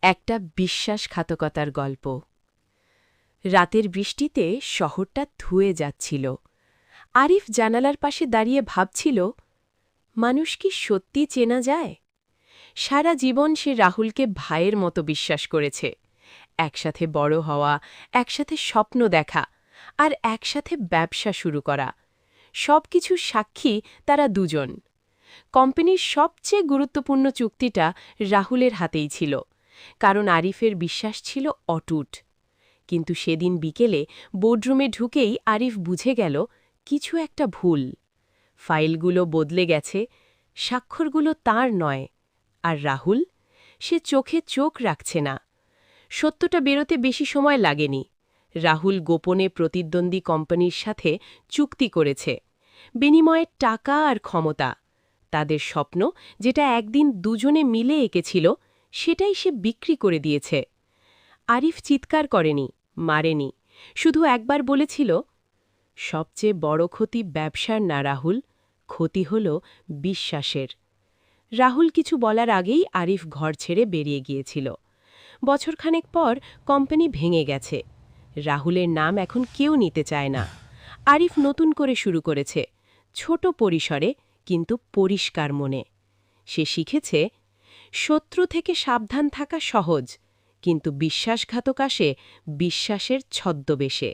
একটা বিশ্বাসঘাতকতার গল্প। রাতের বৃষ্টিতে শহরটা ধুয়ে যাচ্ছিল। আরিফ জানালার পাশে দাঁড়িয়ে ভাবছিল, মানুষ কি সত্যি চেনা যায়? সারা জীবন সে রাহুলকে ভাইয়ের মতো বিশ্বাস করেছে। একসাথে বড় হওয়া, একসাথে স্বপ্ন দেখা, আর একসাথে ব্যবসা শুরু করা। সবকিছু সাক্ষী তারা দুজন। কোম্পানির সবচেয়ে গুরুত্বপূর্ণ চুক্তিটা রাহুলের হাতেই ছিল, কারণ আরিফের বিশ্বাস ছিল অটুট। কিন্তু সেদিন বিকেলে বোর্ডরুমে ঢুকেই আরিফ বুঝে গেল কিছু একটা ভুল। ফাইলগুলো বদলে গেছে, স্বাক্ষরগুলো তার নয়। আর রাহুল, সে চোখে চোখ রাখছে না। সত্যটা বেরোতে বেশি সময় লাগেনি। রাহুল গোপনে প্রতিদ্বন্দ্বী কোম্পানির সাথে চুক্তি করেছে, বিনিময়ে টাকা আর ক্ষমতা। তাদের স্বপ্ন, যেটা একদিন দুজনে মিলে এঁকেছিল, সেটাই সে বিক্রি করে দিয়েছে। আরিফ চিৎকার করেনি, মারেনি, শুধু একবার বলেছিল, সবচেয়ে বড় ক্ষতি ব্যবসার না রাহুল, ক্ষতি হল বিশ্বাসের। রাহুল কিছু বলার আগেই আরিফ ঘর ছেড়ে বেরিয়ে গিয়েছিল। বছরখানেক পর কোম্পানি ভেঙে গেছে। রাহুলের নাম এখন কেউ নিতে চায় না। আরিফ নতুন করে শুরু করেছে, ছোট পরিসরে কিন্তু পরিষ্কার মনে। সে শিখেছে, শত্রু থেকে সাবধান থাকা সহজ, কিন্তু বিশ্বাসঘাতক আসে বিশ্বাসের ছদ্মবেশে।